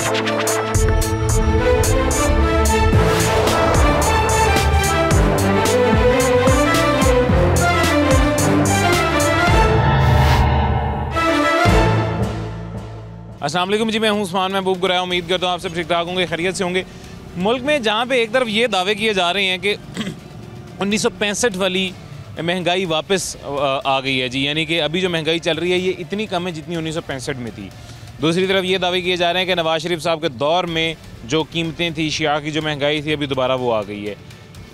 अस्सलाम वालेकुम जी, मैं हूं उस्मान महबूब गुराया। उम्मीद करता हूं आप सब ठीक ठाक होंगे, खैरियत से होंगे। मुल्क में जहां पे एक तरफ ये दावे किए जा रहे हैं कि 1965 वाली महंगाई वापस आ गई है जी, यानी कि अभी जो महंगाई चल रही है ये इतनी कम है जितनी 1965 में थी। दूसरी तरफ ये दावे किए जा रहे हैं कि नवाज शरीफ साहब के दौर में जो कीमतें थी, शिया की जो महंगाई थी, अभी दोबारा वो आ गई है।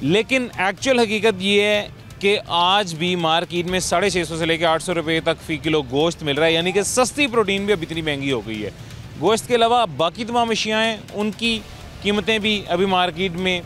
लेकिन एक्चुअल हकीकत ये है कि आज भी मार्केट में 650 से लेकर 800 रुपये तक फ़ी किलो गोश्त मिल रहा है, यानी कि सस्ती प्रोटीन भी अब इतनी महंगी हो गई है। गोश्त के अलावा बाकी तमाम अशियाँ हैं, उनकी कीमतें भी अभी मार्केट में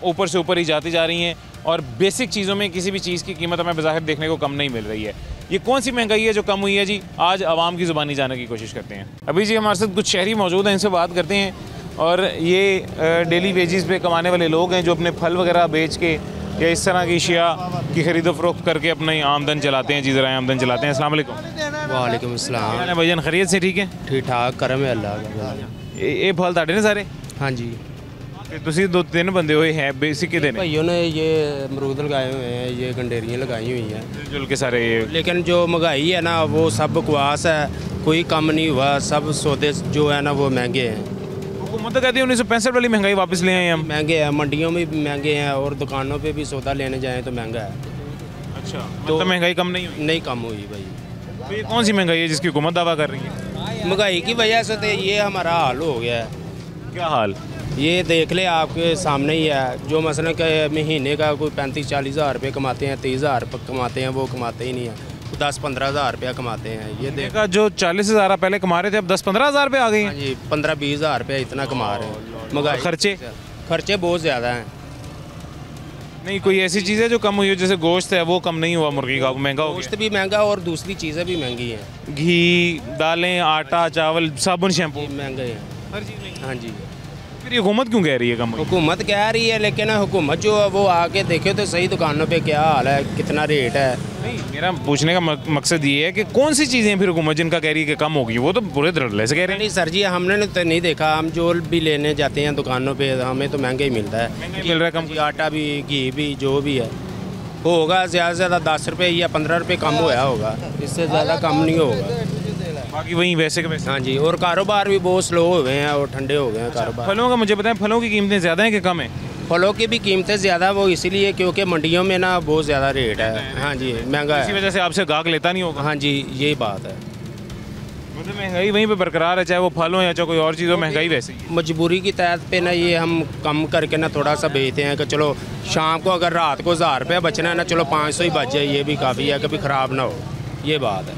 ऊपर से ऊपर ही जाती जा रही हैं और बेसिक चीज़ों में किसी भी चीज़ की कीमत हमें बज़ाहिर देखने को कम नहीं मिल रही है। ये कौन सी महंगाई है जो कम हुई है जी, आज आवाम की ज़ुबानी जानने की कोशिश करते हैं। अभी जी हमारे साथ कुछ शहरी मौजूद हैं, इनसे बात करते हैं। और ये डेली वेजेस पे कमाने वाले लोग हैं जो अपने फल वगैरह बेच के या इस तरह की अशिया की खरीदो फरोख्त करके अपनी आमदन चलाते हैं जी, ज़रा आमदन चलाते हैं। अस्सलाम वालेकुम। वालेकुम अस्सलाम। भाईजान खैरियत से ठीक है? ठीक ठाक, करम है अल्लाह का। ये फल ताड़े ने सारे? हाँ जी। तुसी 2-3 बंदे हुए हैं बेसिक के देने भाइयों ने ये अमरूद लगाए हुए हैं, ये गंडेरियाँ लगाई हुई हैं मिलजुल के सारे। लेकिन जो महंगाई है ना वो सब बकवास है, कोई कम नहीं हुआ, सब सौदे जो है ना वो महंगे हैं। हुकूमत तो कहती है 1965 वाली महंगाई वापस ले आए हम। महंगे हैं, मंडियों में भी महंगे हैं और दुकानों पे भी सौदा लेने जाएँ तो महंगा है। अच्छा, तो महंगाई कम नहीं हुई? नहीं कम हुई भाई। तो ये कौन सी महंगाई है जिसकी हुकूमत दावा कर रही है? महंगाई की वजह से तो ये हमारा हाल हो गया है। क्या हाल? ये देख ले, आपके सामने ही है। जो मसलन के महीने का कोई 35-40 हज़ार रुपये कमाते हैं, 30 हज़ार कमाते हैं, वो कमाते ही नहीं है। 10-15 हज़ार रुपया कमाते हैं। ये देखा जो 40 हज़ार पहले कमा रहे थे अब 10-15 हज़ार रुपये आ गए हैं जी। 15-20 हज़ार रुपया इतना कमा रहे हैं। महंगाई खर्चे बहुत ज़्यादा हैं। नहीं कोई ऐसी चीज़ है जो कम हुई हो? जैसे गोश्त है वो कम नहीं हुआ, मुर्गी का महंगा हो गया। गोश्त भी महंगा और दूसरी चीज़ें भी महंगी हैं। घी, दालें, आटा, चावल, साबुन, शैम्पू महंगे हैं हर चीज़ महंगी। हाँ जी। फिर ये हुकूमत क्यों कह रही है कम हुई? हुकूमत कह रही है, लेकिन हुकूमत जो है वो आके देखे तो सही दुकानों पे क्या हाल है, कितना रेट है। नहीं, मेरा पूछने का मकसद ये है कि कौन सी चीज़ें फिर हुकूमत जिनका कह रही है कि कम होगी, वो तो पूरे धड़ल्ले से कह रहे हैं। नहीं सर जी, हमने तो नहीं देखा। हम जो भी लेने जाते हैं दुकानों पे हमें तो महंगा ही मिलता है। महंगा मिल रहा है कम? आटा भी, घी भी, जो भी है होगा ज़्यादा से ज़्यादा 10 रुपये या 15 रुपये कम होया होगा, इससे ज़्यादा कम नहीं होगा। बाकी वहीं वैसे के वैसे। हाँ जी। और कारोबार भी बहुत स्लो हो गए हैं और ठंडे हो गए हैं कारोबार। फलों का मुझे बताएं, फलों की कीमतें ज़्यादा हैं कि कम है? फलों की भी कीमतें ज़्यादा, वो इसीलिए क्योंकि मंडियों में ना बहुत ज़्यादा रेट है। हाँ जी, महंगा है। इसी वजह से आपसे गाहक लेता नहीं होगा। हाँ जी, यही बात है। मतलब महंगाई वहीं पे बरकरार है, चाहे वो फल हो या चाहे कोई और चीज़ हो, महंगाई वैसे ही है। मजबूरी की तहत पे ना ये हम कम करके ना थोड़ा सा बेचते हैं कि चलो शाम को अगर रात को 1000 रुपया बचना है ना, चलो 500 ही बच जाए, ये भी काफ़ी है, कभी ख़राब ना हो, ये बात है।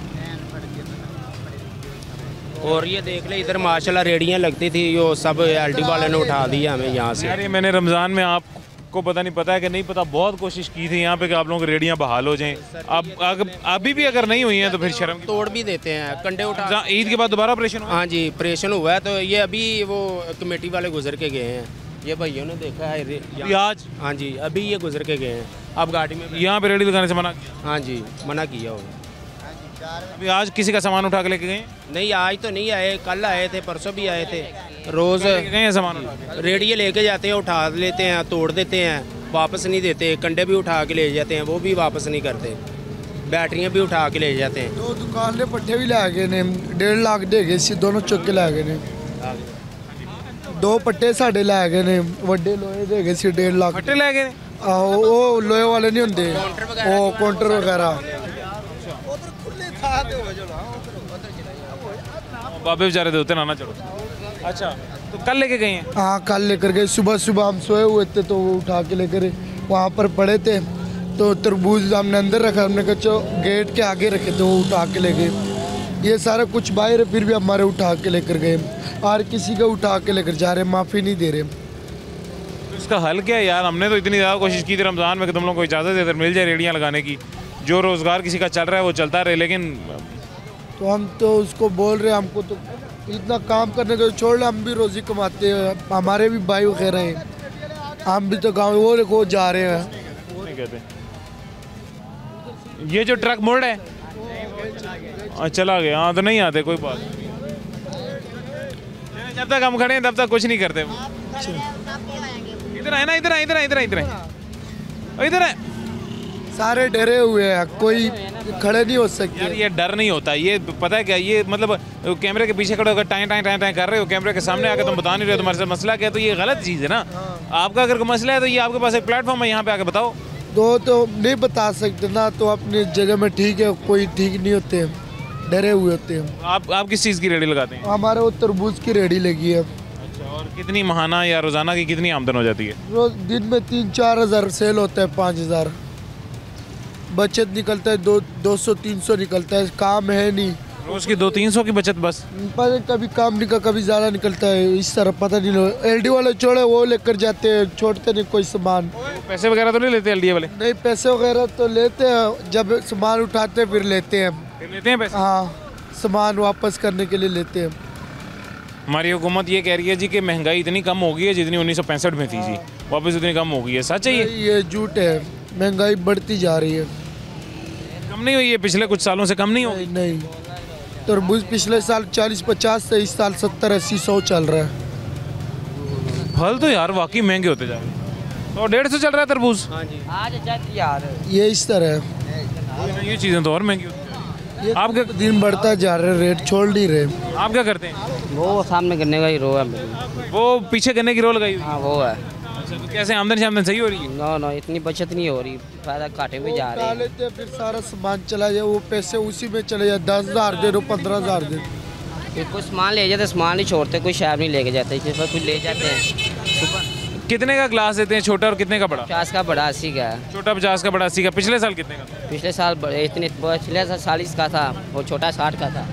और ये देख ले, इधर माशाल्लाह रेडियाँ लगती थी, यो सब LD वाले ने उठा दिया हमें यहाँ से। यार ये मैंने रमज़ान में आपको पता नहीं पता है कि नहीं पता, बहुत कोशिश की थी यहाँ पे कि आप लोगों की रेडियाँ बहाल हो जाएं। अब अभी भी अगर नहीं हुई हैं तो फिर शर्म की। तोड़ भी देते हैं, कंडे उठा। ईद के बाद दोबारा ऑपरेशन हुआ? हाँ जी, ऑपरेशन हुआ है। तो ये अभी वो कमेटी वाले गुजर के गए हैं, ये भाइयों ने देखा है आज। हाँ जी, अभी ये गुजर के गए हैं। अब गाड़ी में यहाँ पे रेडी लगाने से मना? हाँ जी, मना किया होगा। अभी आज किसी का सामान उठा के लेके गए? नहीं, आज तो नहीं आए, कल आए थे, परसों भी आए थे। रोज़ गए सामान उठा के? रेडियो लेके जाते हैं, उठा लेते हैं, तोड़ देते हैं, वापस नहीं देते। कंडे भी उठा के ले जाते हैं, वो भी वापस नहीं करते। बैटरियाँ भी उठा के ले जाते हैं। 2 दुकान ने पट्टे भी लै गए ने, 1.5 लाख दे गए सी, दोनों चुक के लै गए ने। 2 पट्टे साढ़े लै गए ने, वड्डे लोहे दे गए सी 1.5 लाख। फट्टे ले गए? आहो, वो लोहे वाले नहीं होंगे, वो काउंटर वगैरह। बाबे बेचारे देते ना चलो। अच्छा, तो कल लेके गए हैं? हाँ, कल लेकर गए। सुबह सुबह हम सोए हुए थे तो वो उठा के लेकर वहाँ पर पड़े थे, तो तरबूज हमने अंदर रखा, हमने कहा चलो गेट के आगे रखे, तो वो उठा के ले गए। ये सारा कुछ बाहर है, फिर भी हमारे उठा के लेकर गए। और किसी का उठा के लेकर जा रहे, माफ़ी नहीं दे रहे। तो इसका हल क्या है यार? हमने तो इतनी ज़्यादा कोशिश की थी रमज़ान में कि तुम लोग को इजाज़त देते मिल जाए रेडियाँ लगाने की, जो रोज़गार किसी का चल रहा है वो चलता रहे। लेकिन तो हम तो उसको बोल रहे हैं, हमको तो इतना काम करने को छोड़ रहे, हम भी रोज़ी कमाते हैं, हमारे भी भाई वगैरह हैं, हम भी तो गाँव वो देखो जा रहे हैं। नहीं कहते ये जो ट्रक मोड़ है चला गया। हाँ तो नहीं आते, कोई बात जब तक हम खड़े हैं तब तक कुछ नहीं करते। इधर आए ना, इधर आए, इधर आए, इधर आए, इधर आए, इधर आए। सारे डरे हुए हैं, कोई खड़े नहीं हो सकते। यार ये डर नहीं होता, ये पता है क्या, ये मतलब कैमरे के पीछे खड़े होकर टाइम टाइम टाइम टाइम कर रहे हो, कैमरे के सामने आकर तुम बता नहीं रहे हो तुम्हारे साथ मसला क्या है, तो ये गलत चीज़ है ना। आपका अगर कोई मसला है तो ये आपके पास एक प्लेटफॉर्म है, यहाँ पे आके बताओ। तो नहीं बता सकते ना, तो अपनी जगह में ठीक है, कोई ठीक नहीं होते हैं, डरे हुए होते हैं। आप किस चीज़ की रेडी लगाते हैं? हमारे वो तरबूज की रेडी लगी है। अच्छा, और कितनी महाना या रोज़ाना की कितनी आमदन हो जाती है? रोज दिन में 3-4 हज़ार सेल होता है, 5 हज़ार बचत निकलता है, 200-300 निकलता है। काम है नहीं, रोज़ की 200-300 की बचत बस? पर कभी काम निकल, कभी ज़्यादा निकलता है, इस तरह पता नहीं। एलडी वाले छोड़े वो लेकर जाते हैं, छोड़ते नहीं कोई सामान। पैसे वगैरह तो नहीं लेते एलडीए वाले? नहीं, पैसे वगैरह तो लेते हैं, जब सामान उठाते फिर लेते हैं। फिर लेते हैं पैसे? हाँ, सामान वापस करने के लिए लेते हैं। हमारी हुकूमत ये कह रही है जी कि महंगाई इतनी कम हो गई है जितनी 1965 में थी जी, वापस इतनी कम हो गई है। सच है ये झूठ है, महंगाई बढ़ती जा रही है। कम नहीं हुई है? पिछले कुछ सालों से कम नहीं हो? नहीं, तरबूज पिछले साल 40-50 से इस साल 70-80-100 चल रहा है। फल तो यार वाकई महंगे होते जा रहे हैं। तो 150 चल रहा है तरबूज? यार ये इस तरह है, ये चीज़ें तो और महंगी होती हैं। ये आप क्या दिन बढ़ता जा रहा है, रेट छोड़ नहीं रहे। आप क्या करते हैं? वो सामने करने का ही रो है। वो पीछे करने की रो लगाई हुई? हाँ वो है। अच्छा, तो कैसे आमदन सही हो रही है? नो इतनी बचत नहीं हो रही, फायदा घाटे में जा रहे हैं। लेते फिर सारा सामान चला जाए, वो पैसे उसी में चले जाए। 10,000 दे दो, 15,000 दे दो। फिर कोई सामान ले जाते, सामान नहीं छोड़ते, कोई शैब नहीं लेके जाते, कुछ ले जाते हैं। कितने का ग्लास देते हैं छोटा और कितने का बड़ा? 50 का बड़ा 80 का है। छोटा 50 का, बड़ा 80 का। पिछले साल कितने का था? पिछले साल पिछले साल 40 का था, वो छोटा 60 का था।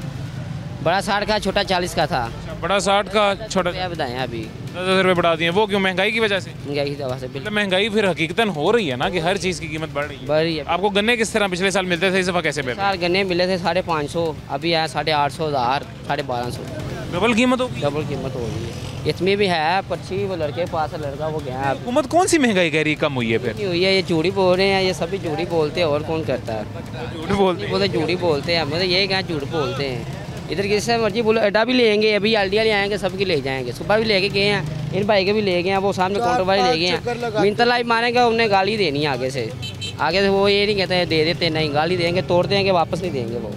बड़ा 60 का, छोटा 40 का था। बड़ा 60 का, छोटा क्या बताएं अभी 10,000 रुपये बढ़ा दिए। वो क्यों? महंगाई की वजह से? महंगाई की दवा से मतलब बिल्कुल महंगाई फिर हकीकतन हो रही है ना कि हर चीज़ की कीमत बढ़ रही है। बढ़ रही है। आपको गन्ने किस तरह पिछले साल मिलते थे, इस दफ़ा कैसे मिल रहे हैं? साल गन्ने मिले थे 550, अभी आया 850, 1000, 1250। डबल कीमत होगी? डबल कीमत हो रही है। इसमें भी है पर्ची, वो लड़के के पास है, लड़का वो गया है। हुकूमत कौन सी महंगाई कह रही है कम हुई है? फिर नहीं हुई है, ये झूठी बोल रहे हैं, ये सभी झूठी बोलते हैं, और कौन करता है? झूठ बोलते हैं। वो तो झूठी बोलते हैं, मतलब ये क्या झूठ बोलते हैं। इधर किससे मर्जी बोलो, अड्डा भी लेंगे, अभी एलडीए ले आएंगे, सबकी ले जाएंगे। सुबह भी लेके गए हैं, इन भाई के भी ले गए हैं, वो सामने काउंटर वाले ले गए हैं। मिनतलाई मारेंगे, उन्हें गाली देनी है आगे से वो ये नहीं कहते हैं दे देते, नहीं गाली देंगे, तोड़ देंगे, वापस नहीं देंगे। वो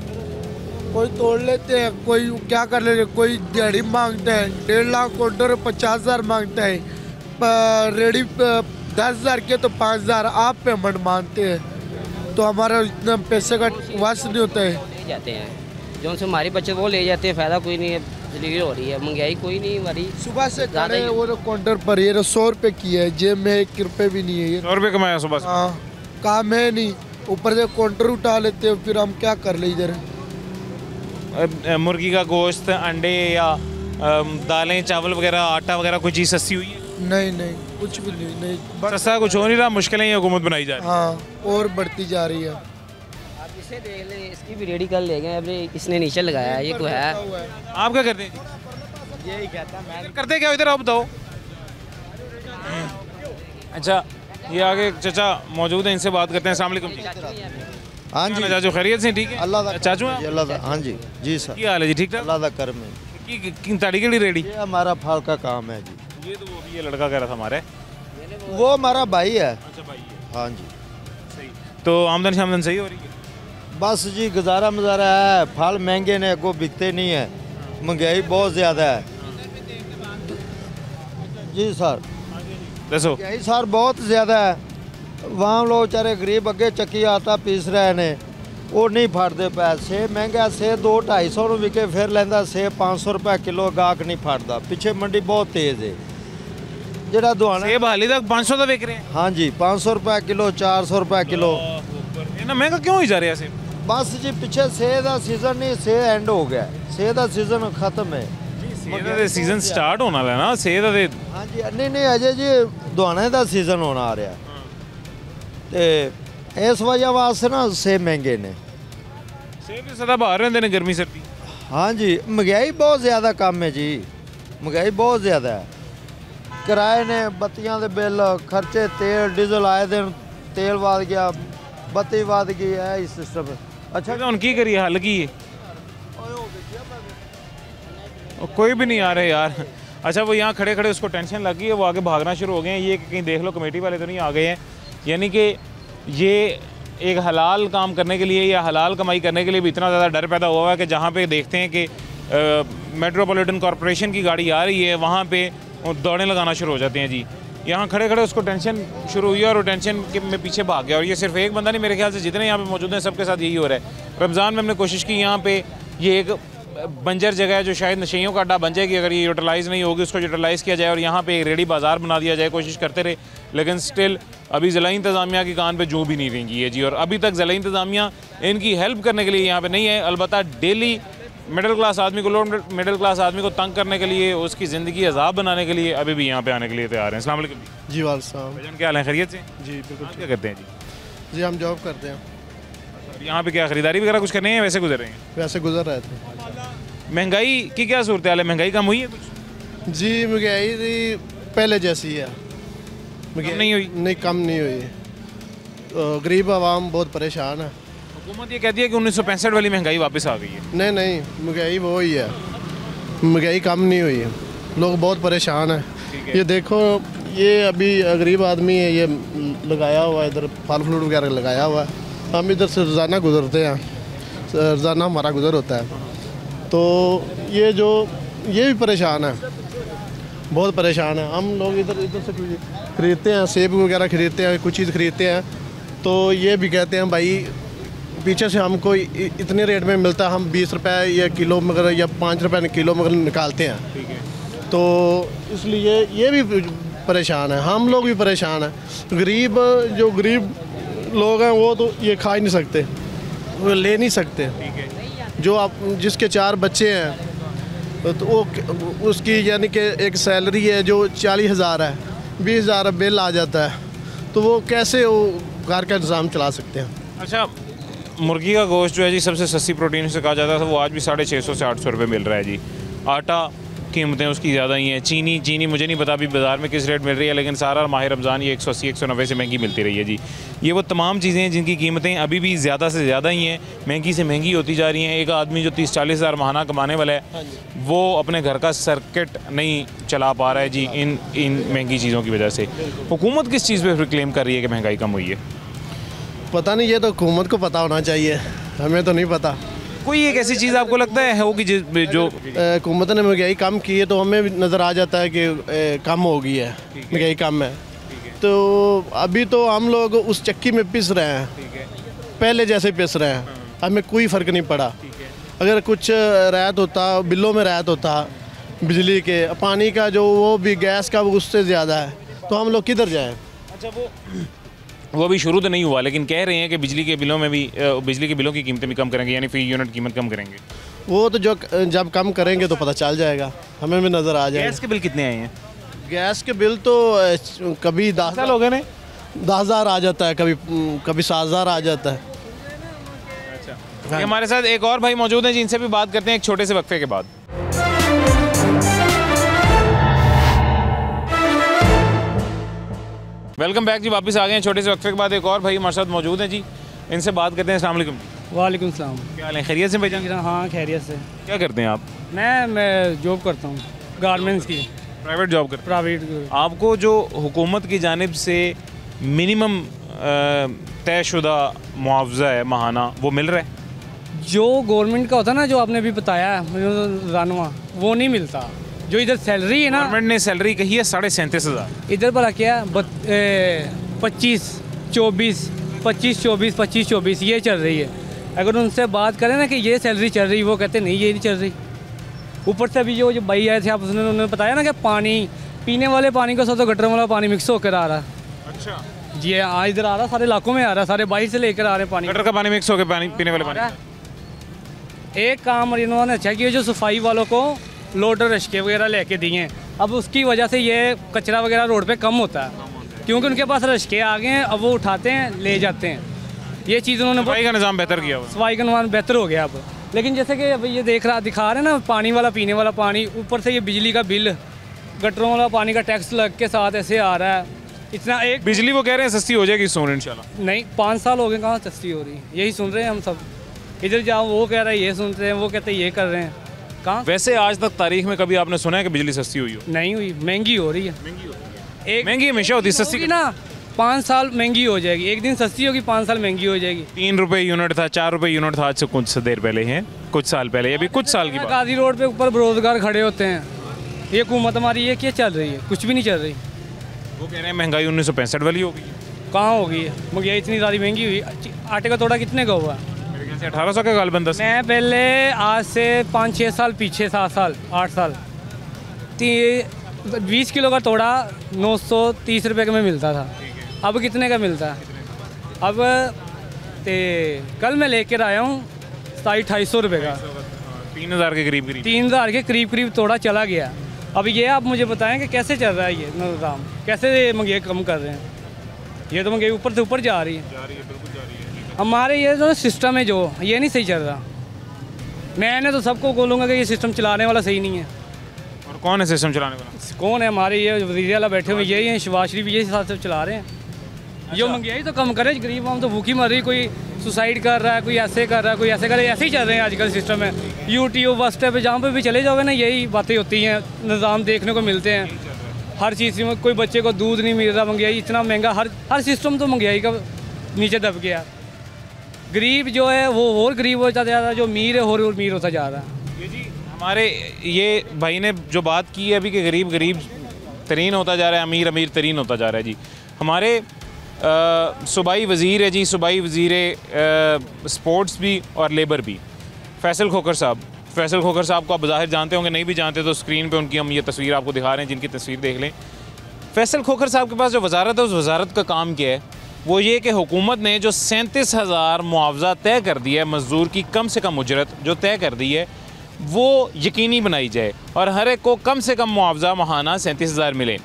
कोई तोड़ लेते हैं, कोई क्या कर लेते, कोई दिहाड़ी मांगता है 1.5 लाख ऑर्डर 50,000 मांगता है, रेडी 10,000 के तो 5,000 आप पेमेंट मांगते हैं, तो हमारा इतना पैसे का वास नहीं होता है। ले जाते हैं जो उनसे हमारी बच्चे वो ले जाते हैं, फ़ायदा कोई नहीं है, डिलीवरी हो रही है, महंगाई कोई नहीं हमारी। सुबह से खड़े हैं वो काउंटर पर, ये 100 रुपये की है, जेब में 1 रुपये भी नहीं है। ये 100 रुपये कमाया सुबह से? हाँ, काम है नहीं, ऊपर से काउंटर उठा लेते हैं, फिर हम क्या कर ले इधर। मुर्गी का गोश्त, अंडे या दालें, चावल वगैरह, आटा वगैरह कोई चीज़ सस्ती हुई है? नहीं, कुछ भी नहीं। सस्ता कुछ हो नहीं रहा, मुश्किलें ही हुकूमत बनाई जा रही है। हाँ, और बढ़ती जा रही है। आप इसे देख लें, इसकी भी रेडी कर लेंगे, अभी इसने नीचे लगाया है, ये तो है। आप क्या करते हैं? यही कहता मैं करते क्या इधर, आप बताओ। अच्छा, ये आगे चचा मौजूद हैं, इनसे बात करते हैं। अस्सलाम वालेकुम जी। हाँ जी, चाचू खैरियत से? ठीक है अल्लाह दा चाचू हैं? जी, अल्लाह दा, हाँ जी जी सर, क्या हाल है जी? ठीक ठाक? अल्लाह दा करम है। की ताड़ी के लिए रेडी? ये हमारा फल का काम है जी। ये तो वो भी ये लड़का कह रहा था हमारे। वो हमारा भाई है। अच्छा भाई है, हाँ जी, सही। तो आमदन शामदन सही हो रही है? बस जी गुजारा मजारा है, फल महंगे ने, को बिकते नहीं है, महंगाई बहुत ज़्यादा है जी सर। दसो। महंगाई सर बहुत ज़्यादा है, वहाँ लोग बेचारे गरीब अगे चक्की आटा पीस रहे ने, वो नहीं फटते पै। सेब महंगा, सेब 200-250 ਨੂੰ ਵਿਕੇ, ਫਿਰ ਲੈਂਦਾ सेब 500 रुपये किलो, ਗਾਹਕ नहीं फटता। ਪਿੱਛੇ ਮੰਡੀ बहुत तेज़ है, ਜਿਹੜਾ ਦੁਆਣਾ सेब हाली तक 500 का बिक रहे हैं? हाँ जी, 500 रुपये किलो, 400 रुपये किलो। इतना महंगा क्यों ही जा रहा है सेब? बस जी पिछे सेब का सीजन नहीं, सेब एंड हो गया, सेब का सीजन खत्म है। सेब ਦਾ ਸੀਜ਼ਨ ਸਟਾਰਟ ਹੋਣ ਵਾਲਾ ਨਾ, सेब ਦਾ ਤੇ हाँ जी, नहीं अजय जी दुआने का सीजन होना आ रहा, ਤੇ इस वजह वास्ते ना सेब महंगे ने। सेब भी सदा बाहर रहते हैं गर्मी सर्दी। हाँ जी, महंगाई बहुत ज़्यादा कम है जी, महंगाई बहुत ज़्यादा है। किराए ने, बत्तियां दे बिल, खर्चे, तेल डीजल आए दिन, तेल वध गया, बत्ती वध गई है, इस सिस्टम। अच्छा ਹੁਣ ਕੀ ਕਰੀਏ, ਹੱਲ ਕੀ ਹੈ? कोई भी नहीं आ रहे यार। अच्छा, वो यहाँ खड़े खड़े उसको टेंशन लग गई है, वो आगे भागना शुरू हो गए हैं। ये कहीं देख लो कमेटी वाले तो नहीं आ गए हैं। यानी कि ये एक हलाल काम करने के लिए या हलाल कमाई करने के लिए भी इतना ज़्यादा डर पैदा हुआ है कि जहाँ पे देखते हैं कि मेट्रोपॉलिटन कॉरपोरेशन की गाड़ी आ रही है वहाँ पे दौड़ें लगाना शुरू हो जाते हैं जी। यहाँ खड़े खड़े उसको टेंशन शुरू हुई और वो टेंशन के में पीछे भाग गया। और ये सिर्फ एक बंदा नहीं, मेरे ख्याल से जितने यहाँ पे मौजूद हैं सबके साथ यही हो रहा है। रमज़ान में हमने कोशिश की यहाँ पे, ये एक बंजर जगह है जो शायद नशेइयों का अड्डा बन जाएगी अगर ये यूटिलाइज़ नहीं होगी, उसको यूटिलाइज़ किया जाए और यहाँ पे एक रेडी बाज़ार बना दिया जाए। कोशिश करते रहे लेकिन स्टिल अभी ज़िला इंतज़ामिया की कान पे जूं भी नहीं रहेंगी है जी। और अभी तक ज़िला इंतज़ामिया इनकी हेल्प करने के लिए यहाँ पे नहीं है। अलबत्ता डेली मिडिल क्लास आदमी को, लो मिडिल क्लास आदमी को तंग करने के लिए, उसकी ज़िंदगी अजाब बनाने के लिए अभी भी यहाँ पे आने के लिए तैयार हैं। अस्सलाम वालेकुम जी वालेकुम। भाईजान, क्या हाल है, खैरियत से? जी बिल्कुल। क्या करते हैं जी? जी हम जॉब करते हैं। यहाँ पे क्या ख़रीदारी वगैरह कुछ करने हैं, वैसे गुजर रहे हैं? वैसे गुजर रहे थे। महंगाई की क्या सूरत हाल है? महंगाई कम हुई है कुछ? जी महंगाई पहले जैसी है, कम नहीं हुई? नहीं कम नहीं हुई। गरीब आवाम बहुत परेशान है। हुकूमत ये कहती है कि 1965 वाली महंगाई वापस आ गई है। नहीं महंगाई वो ही है, महंगाई कम नहीं हुई है, लोग बहुत परेशान हैं। ये देखो, ये अभी गरीब आदमी है, ये लगाया हुआ है इधर, फल फ्रूट वगैरह लगाया हुआ है। हम इधर से रोज़ाना गुजरते हैं, रोज़ाना हमारा गुजर होता है। तो ये भी परेशान है, बहुत परेशान है। हम लोग इधर से ख़रीदते हैं, सेब वगैरह ख़रीदते हैं, कुछ चीज़ ख़रीदते हैं, तो ये भी कहते हैं भाई पीछे से हमको इतने रेट में मिलता है, हम 20 रुपये या किलो मगर या 5 रुपये किलो मगर निकालते हैं। ठीक है। तो इसलिए ये भी परेशान है, हम लोग भी परेशान हैं। जो गरीब लोग हैं वो तो ये खा ही नहीं सकते, वो ले नहीं सकते। ठीक है। जो आप जिसके 4 बच्चे हैं तो वो उसकी यानी कि एक सैलरी है जो 40,000 है, 20,000 बिल आ जाता है, तो वो कैसे वो घर का इंतज़ाम चला सकते हैं। अच्छा, मुर्गी का गोश्त जो है जी सबसे सस्ती प्रोटीन से कहा जाता था, वो आज भी 650 से 800 रुपये मिल रहा है जी। आटा कीमतें उसकी ज़्यादा ही हैं। चीनी मुझे नहीं पता अभी बाज़ार में किस रेट मिल रही है, लेकिन सारा माह रमज़ान ये 180 190 से महंगी मिलती रही है जी। ये वो तमाम चीज़ें हैं जिनकी कीमतें अभी भी ज़्यादा से ज़्यादा ही हैं, महंगी से महंगी होती जा रही हैं। एक आदमी जो 30-40 हज़ार माहाना कमाने वाला है वो अपने घर का सर्किट नहीं चला पा रहा है जी इन महंगी चीज़ों की वजह से। हुकूमत किस चीज़ पर क्लेम कर रही है कि महंगाई कम हुई है? पता नहीं, ये तो हुकूमत को पता होना चाहिए, हमें तो नहीं पता। कोई एक ऐसी चीज़ आपको लगता है होगी जो हुकूमत ने महंगाई कम की है तो हमें भी नज़र आ जाता है कि कम हो गई है, महंगाई कम है। तो अभी तो हम लोग उस चक्की में पिस रहे हैं, पहले जैसे पिस रहे हैं, हमें कोई फ़र्क नहीं पड़ा। अगर कुछ राहत होता, बिलों में राहत होता, बिजली के, पानी का जो वो भी, गैस का वो उससे ज़्यादा है, तो हम लोग किधर जाएँ। अच्छा, वो अभी शुरू तो नहीं हुआ, लेकिन कह रहे हैं कि बिजली के बिलों में भी, बिजली के बिलों की कीमतें भी कम करेंगे, यानी फी यूनिट कीमत कम करेंगे। वो तो जब कम करेंगे तो पता चल जाएगा, हमें भी नज़र आ जाएगा। गैस के बिल कितने आए हैं? गैस के बिल तो कभी 10 साल हो गए ने, 10,000 आ जाता है, कभी 7,000 आ जाता है। अच्छा, हमारे साथ एक और भाई मौजूद हैं जिनसे भी बात करते हैं एक छोटे से वक्फे के बाद। वेलकम बैक जी, वापस आ गए हैं छोटे से वक्फे के बाद। एक और भाई हमारे साथ मौजूद हैं जी, इनसे बात करते हैं। अस्सलाम वालेकुम। वालेकुम सलाम। क्या हाल है, खैरियत से भाईजान? हाँ खैरियत से। क्या करते हैं आप? मैं जॉब करता हूँ गारमेंट्स की, प्राइवेट जॉब करते प्राइवेट। आपको जो हुकूमत की जानिब से मिनिमम तयशुदा मुआवजा है माहाना, वो मिल रहा है? जो गवर्नमेंट का होता है ना, जो आपने अभी बताया जानवा, वो नहीं मिलता। जो इधर सैलरी है ना, गवर्नमेंट ने सैलरी कही है 37,500। इधर भला क्या 25-24 ये चल रही है। अगर उनसे बात करें ना कि ये सैलरी चल रही, वो कहते नहीं ये नहीं चल रही। ऊपर से अभी जो भाई आए थे आप, उन्होंने बताया ना कि पानी, पीने वाले पानी का साथ तो गटर वाला पानी मिक्स होकर आ रहा है। अच्छा जी हाँ, इधर आ रहा, सारे इलाकों में आ रहा, सारे बाहर से लेकर आ रहे पानी। गटर का पानी मिक्स होकर पानी, पीने वाले पानी। एक काम इन्होंने अच्छा किया, जो सफाई वालों को लोडर रश्के वगैरह लेके दिए, अब उसकी वजह से ये कचरा वगैरह रोड पे कम होता है, क्योंकि उनके पास रश्के आ गए हैं। अब वो उठाते हैं, ले जाते हैं। ये चीज़ उन्होंने सफाई का निज़ाम बेहतर किया हुआ, सफाई का निज़ाम बेहतर हो गया अब। लेकिन जैसे कि अब ये दिखा रहे हैं ना, पानी वाला, पीने वाला पानी, ऊपर से ये बिजली का बिल, गटरों वाला पानी का टैक्स लग के साथ ऐसे आ रहा है इतना। एक बिजली वो कह रहे हैं सस्ती हो जाएगी सोन इंशाल्लाह। नहीं, 5 साल हो गए, कहाँ सस्ती हो रही है, यही सुन रहे हैं हम सब। इधर जाओ वो कह रहे हैं ये सुन रहे हैं, वो कहते हैं ये कर रहे हैं। कहाँ? वैसे आज तक तारीख में कभी आपने सुना है कि बिजली सस्ती हुई हो? नहीं हुई, महंगी हो रही है। एक महंगी हमेशा होती है, सस्ती होगी ना, 5 साल महंगी हो जाएगी, एक दिन सस्ती होगी, 5 साल महंगी हो जाएगी। 3 रुपए यूनिट था, 4 रुपए यूनिट था आज से कुछ देर पहले है, कुछ साल पहले, अभी कुछ साल की बात। गाजी रोड पे ऊपर बेरोजगार खड़े होते हैं, ये हुकूमत हमारी ये क्या चल रही है? कुछ भी नहीं चल रही। वो कह रहे हैं महंगाई 1965 वाली हो गई। कहाँ होगी? महंगाई इतनी ज़्यादा महंगी हुई। आटे का तोड़ा कितने का हुआ? मेरे ख्याल से 1800 का गालबन 10। मैं पहले आज से 5-6 साल पीछे, 7 साल 8 साल 20 किलो का तोड़ा 930 रुपये का में मिलता था। अब कितने का मिलता है? अब कल मैं लेकर आया हूँ 250 रुपये का, 3000 के करीब करीब 3000 के करीब करीब तोड़ा चला गया। अब ये आप मुझे बताएं कि कैसे चल रहा है ये निज़ाम, कैसे महंगाई कम कर रहे हैं? ये तो महंगाई ऊपर से ऊपर जा रही है, बिल्कुल जा रही है। हमारे ये जो सिस्टम है जो ये नहीं सही चल रहा। मैंने तो सबको बोलूँगा कि ये सिस्टम चलाने वाला सही नहीं है। और कौन है सिस्टम चलाने वाला? कौन है? हमारे ये वज़ीर आला बैठे हुए यही हैं, शहबाज शरीफ यही साथ से चला रहे हैं। जो महंगाई तो कम करे, गरीब आम तो भूखी मर रही, कोई सुसाइड कर रहा है, कोई ऐसे कर रहा है, कोई ऐसे कर रहा है। ऐसे ही चल रहे हैं आजकल सिस्टम है। यूट्यूब व्हाट्सएप पे जहाँ पे भी चले जाओगे ना यही बातें होती हैं, निज़ाम देखने को मिलते हैं। हर चीज़ में कोई बच्चे को दूध नहीं मिल रहा, महंगाई इतना महंगा, हर सिस्टम तो महंगाई का नीचे दब गया। गरीब जो है वो और गरीब होता जा रहा है, जो अमीर है और अमीर होता जा रहा है। ये जी हमारे ये भाई ने जो बात की है अभी कि गरीब गरीब तरीन होता जा रहा है, अमीर अमीर तरीन होता जा रहा है। जी हमारे सूबाई वज़ीर है जी, सूबाई वज़ीर स्पोर्ट्स भी और लेबर भी, फैसल खोखर साहब। फैसल खोखर साहब को आप ज़ाहिर जानते होंगे, नहीं भी जानते तो स्क्रीन पे उनकी हम ये तस्वीर आपको दिखा रहे हैं, जिनकी तस्वीर देख लें। फैसल खोखर साहब के पास जो वज़ारत है उस वज़ारत का काम क्या है? वो ये कि हुकूमत ने जो 37,000 मुआवजा तय कर दिया है, मज़दूर की कम से कम उजरत जो तय कर दी है वो यकीनी बनाई जाए और हर एक को कम से कम मुआवजा माहाना 37,000 मिले।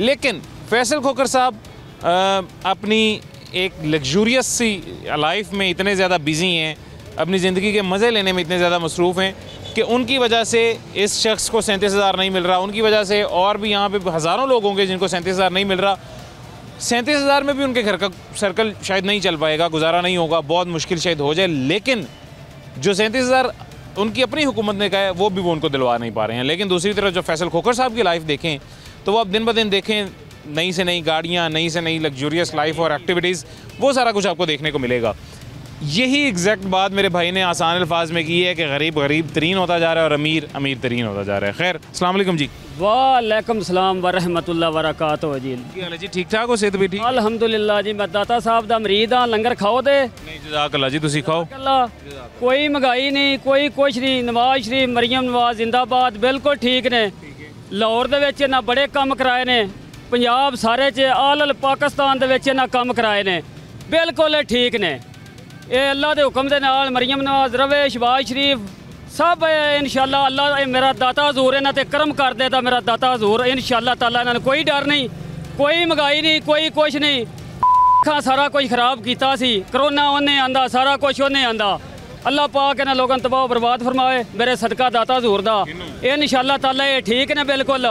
लेकिन फैसल खोखर साहब अपनी एक लग्जूरियस सी लाइफ में इतने ज़्यादा बिज़ी हैं, अपनी ज़िंदगी के मज़े लेने में इतने ज़्यादा मसरूफ़ हैं कि उनकी वजह से इस शख्स को 37,000 नहीं मिल रहा, उनकी वजह से और भी यहाँ पे हज़ारों लोग होंगे जिनको 37,000 नहीं मिल रहा। 37,000 में भी उनके घर का सर्कल शायद नहीं चल पाएगा, गुजारा नहीं होगा, बहुत मुश्किल शायद हो जाए। लेकिन जो 37,000 उनकी अपनी हुकूमत ने कहा है वो भी वो उनको दिलवा नहीं पा रहे हैं। लेकिन दूसरी तरफ जो फैसल खोखर साहब की लाइफ देखें तो वो अब दिन ब दिन देखें, नई से नई गाड़ियाँ, नई से नई लग्जूरियस लाइफ और एक्टिविटीज़, वो सारा कुछ आपको देखने को मिलेगा। यही एग्जैक्ट बात मेरे भाई ने आसान अल्फाज में की है कि गरीब गरीब तरीन होता जा रहा है और अमीर अमीर तरीन होता जा रहा है। खैर, अस्सलाम वालेकुम जी। वालेकुम सलाम व रहमतुल्लाह व बरकातहू जी। क्या हाल है जी? ठीक ठाक हो? सेहत भी ठीक? अल्हम्दुलिल्लाह जी। मैं दाता साहब दा मरीद हाँ, लंगर खाओ दे। नहीं जज़ाकल्लाह जी, तुसी खाओ। कोई महंगाई नहीं, कोई कुछ नहीं। नवाज शरीफ, मरियम नवाज जिंदाबाद, बिल्कुल ठीक ने। लाहौर दे विच ना बड़े काम कराए ने, पंजाब सारे च आल पाकिस्तान दे विच ना काम कराए ने, बिल्कुल ठीक ने। ये अल्लाह के हुक्म के नाल मरियम नवाज रवे, शहबाज शरीफ सब इंशाअल्लाह अल्लाह मेरा दाता हजूर इन्हां ते करम कर देता, मेरा दाता हजूर इंशाअल्लाह ताला। इन्हां कोई डर नहीं, कोई महंगाई नहीं, कोई कुछ नहीं। सारा कुछ खराब किया सी, करोना उन्हें आंदा, सारा कुछ उन्हें आंदा। अल्लाह पाक इन्हां लोगों तबाह बर्बाद फरमाए, मेरे सदका दाता हजूर दा। ये इंशाअल्लाह ताला ये ठीक ने, बिल्कुल